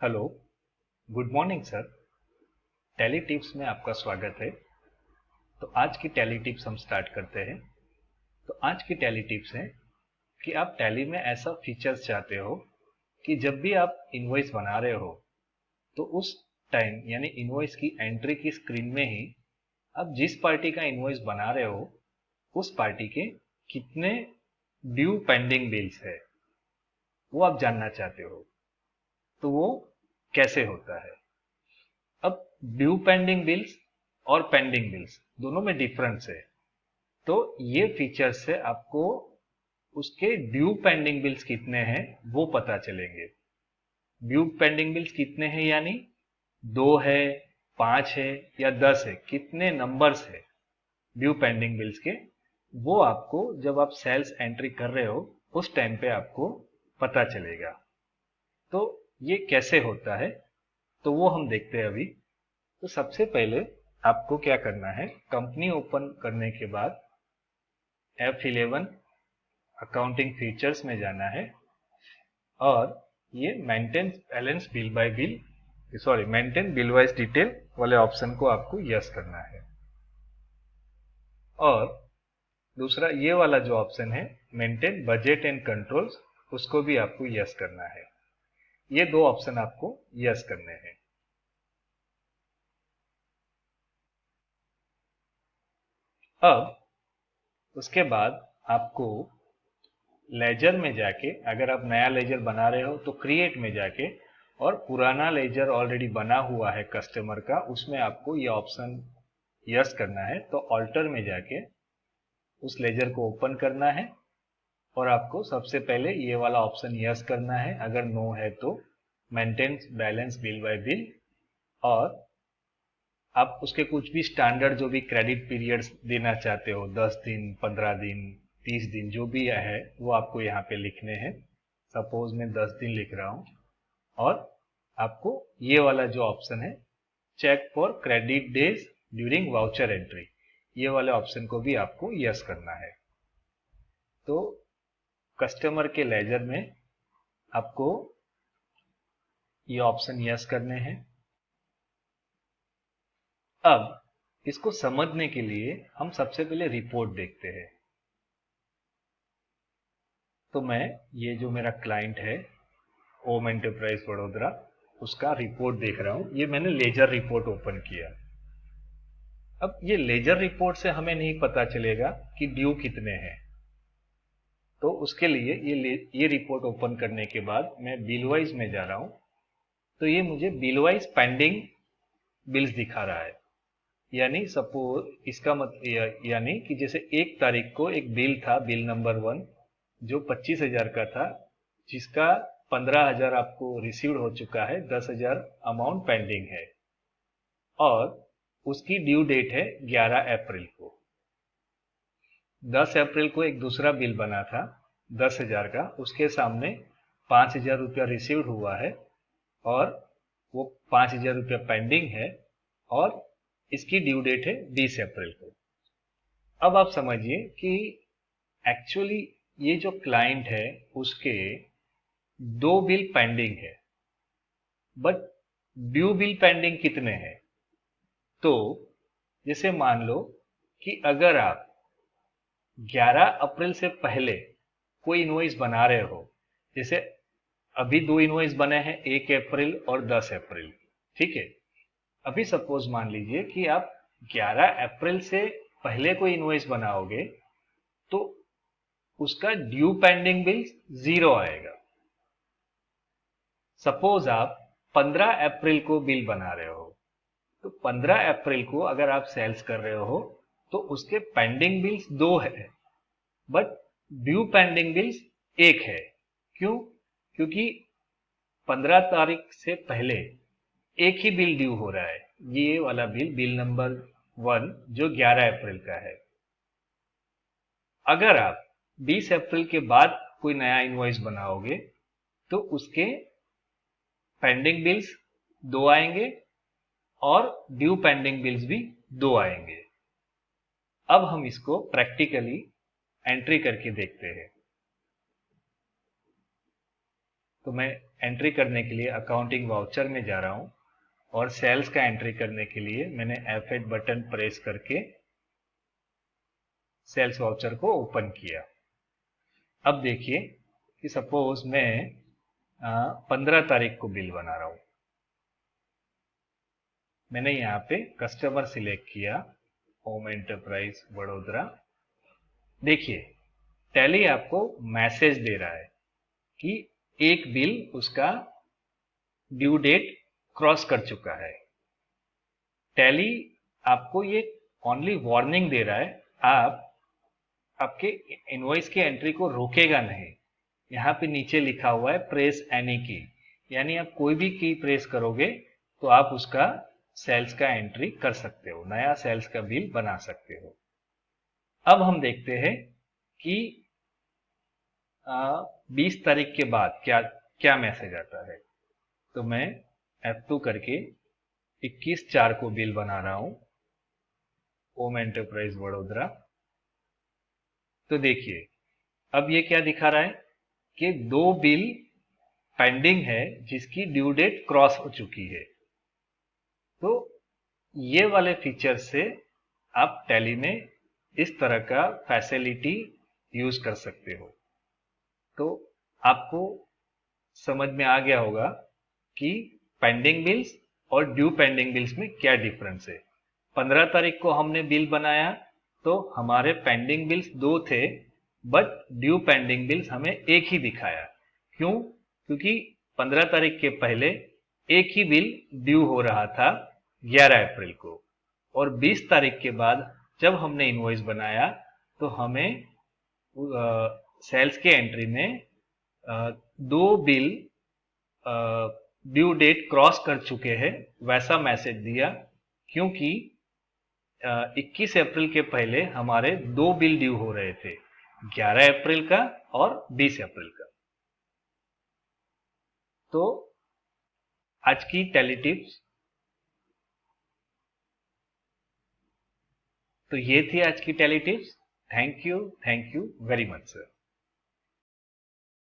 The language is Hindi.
Hello, good morning sir. Tally tips में आपका स्वागत है। तो आज की टैली टिप्स हम स्टार्ट करते हैं। तो आज की टैली टिप्स है कि आप टैली में ऐसा फीचर्स चाहते हो कि जब भी आप इनवॉइस बना रहे हो तो उस टाइम यानी इनवॉइस की एंट्री की स्क्रीन में ही आप जिस पार्टी का इनवॉइस बना रहे हो उस पार्टी के कितने ड्यू पेंडिंग बिल्स है वो आप जानना चाहते हो। तो वो कैसे होता है? अब ड्यू पेंडिंग बिल्स और पेंडिंग बिल्स दोनों में डिफरेंस है। तो ये फीचर्स से आपको उसके ड्यू पेंडिंग बिल्स कितने हैं वो पता चलेंगे। ड्यू पेंडिंग बिल्स कितने हैं यानी 2 है, 5 है या 10 है, कितने नंबर्स है ड्यू पेंडिंग बिल्स के, वो आपको जब आप सेल्स एंट्री कर रहे हो उस टाइम पे आपको पता चलेगा। तो ये कैसे होता है तो वो हम देखते हैं अभी। तो सबसे पहले आपको क्या करना है, कंपनी ओपन करने के बाद F11 अकाउंटिंग फीचर्स में जाना है और ये maintain balance bill bye bill, sorry maintain bill wise detail वाले ऑप्शन को आपको यस करना है। और दूसरा ये वाला जो ऑप्शन है मेंटेन बजट एंड कंट्रोल्स, उसको भी आपको यस करना है। ये दो ऑप्शन आपको यस करने हैं। अब उसके बाद आपको लेजर में जाके, अगर आप नया लेजर बना रहे हो तो क्रिएट में जाके, और पुराना लेजर ऑलरेडी बना हुआ है कस्टमर का उसमें आपको ये ऑप्शन यस करना है। तो ऑल्टर में जाके उस लेजर को ओपन करना है और आपको सबसे पहले ये वाला ऑप्शन यस करना है। अगर नो है तो maintain balance bill bye bill, और आप उसके कुछ भी स्टैंडर्ड जो भी क्रेडिट पीरियड्स देना चाहते हो, 10 दिन, 15 दिन, 30 दिन, जो भी है वो आपको यहाँ पे लिखने हैं। सपोज मैं 10 दिन लिख रहा हूँ। और आपको ये वाला जो ऑप्शन है check for credit days during voucher entry, ये वाले ऑप्शन को भी आपको यस करना है। तो कस्टमर के लेजर में आपको ये ऑप्शन यस करने हैं। अब इसको समझने के लिए हम सबसे पहले रिपोर्ट देखते हैं। तो मैं, ये जो मेरा क्लाइंट है ओम एंटरप्राइज वडोदरा, उसका रिपोर्ट देख रहा हूं। ये मैंने लेजर रिपोर्ट ओपन किया। अब ये लेजर रिपोर्ट से हमें नहीं पता चलेगा कि ड्यू कितने हैं। तो उसके लिए ये रिपोर्ट ओपन करने के बाद मैं बिल वाइज में जा रहा हूं। तो ये मुझे बिल वाइज पेंडिंग बिल्स दिखा रहा है। यानी सपोज इसका यानी कि जैसे 1 तारीख को एक बिल था, बिल नंबर 1, जो 25,000 का था, जिसका 15,000 आपको रिसीव्ड हो चुका है, 10,000 अमाउंट पेंडिंग है। और उसकी ड्यू डेट है 11 अप्रैल को। 10 अप्रैल को एक दूसरा बिल बना था 10,000 का, उसके सामने 5,000 रुपया रिसीव्ड हुआ है और वो 5,000 रुपया पेंडिंग है, और इसकी ड्यू डेट है 20 अप्रैल को। अब आप समझिए कि एक्चुअली ये जो क्लाइंट है उसके दो बिल पेंडिंग है, बट ड्यू बिल पेंडिंग कितने हैं? तो जैसे मान लो कि अगर आप 11 अप्रैल से पहले कोई इनवॉइस बना रहे हो, जैसे अभी दो इनवॉइस बने हैं, 1 अप्रैल और 10 अप्रैल, ठीक है। अभी सपोज मान लीजिए कि आप 11 अप्रैल से पहले कोई इनवॉइस बनाओगे तो उसका ड्यू पेंडिंग बिल 0 आएगा। सपोज आप 15 अप्रैल को बिल बना रहे हो, तो 15 अप्रैल को अगर आप सेल्स कर रहे हो तो उसके पेंडिंग बिल्स 2 है, बट ड्यू पेंडिंग बिल्स 1 है। क्यों? क्योंकि 15 तारीख से पहले एक ही बिल ड्यू हो रहा है, ये वाला बिल, बिल नंबर 1, जो 11 अप्रैल का है। अगर आप 20 अप्रैल के बाद कोई नया इनवॉइस बनाओगे तो उसके पेंडिंग बिल्स 2 आएंगे और ड्यू पेंडिंग बिल्स भी 2 आएंगे। अब हम इसको प्रैक्टिकली एंट्री करके देखते हैं। तो मैं एंट्री करने के लिए अकाउंटिंग वाउचर में जा रहा हूं और सेल्स का एंट्री करने के लिए मैंने F8 बटन प्रेस करके सेल्स वाउचर को ओपन किया। अब देखिए कि सपोज मैं 15 तारीख को बिल बना रहा हूं। मैंने यहाँ पे कस्टमर सिलेक्ट किया, होम एंटरप्राइज वडोदरा। देखिए टैली आपको मैसेज दे रहा है कि एक बिल उसका ड्यू डेट क्रॉस कर चुका है। टैली आपको ये ओनली वार्निंग दे रहा है, आपके इनवॉइस की एंट्री को रोकेगा नहीं। यहाँ पे नीचे लिखा हुआ है प्रेस एनी की, यानी आप कोई भी की प्रेस करोगे तो आप उसका सेल्स का एंट्री कर सकते हो, नया सेल्स का बिल बना सकते हो। अब हम देखते हैं कि 20 तारीख के बाद क्या क्या मैसेज आता है। तो मैं F2 करके 21/4 को बिल बना रहा हूं, होम एंटरप्राइज वडोदरा। तो देखिए अब ये क्या दिखा रहा है कि 2 बिल पेंडिंग है जिसकी ड्यू डेट क्रॉस हो चुकी है। तो ये वाले फीचर से आप टैली में इस तरह का फैसिलिटी यूज कर सकते हो। तो आपको समझ में आ गया होगा कि पेंडिंग बिल्स और ड्यू पेंडिंग बिल्स में क्या डिफरेंस है। 15 तारीख को हमने बिल बनाया तो हमारे पेंडिंग बिल्स 2 थे, बट ड्यू पेंडिंग बिल्स हमें एक ही दिखाया। क्यों? क्योंकि 15 तारीख के पहले एक ही बिल ड्यू हो रहा था 11 अप्रैल को, और 20 तारीख के बाद जब हमने इनवॉइस बनाया तो हमें सेल्स के एंट्री में 2 बिल ड्यू डेट क्रॉस कर चुके हैं वैसा मैसेज दिया, क्योंकि 21 अप्रैल के पहले हमारे 2 बिल ड्यू हो रहे थे, 11 अप्रैल का और 20 अप्रैल का। तो आज की टैली टिप्स तो ये थी आज की tally tips. Thank you very much sir.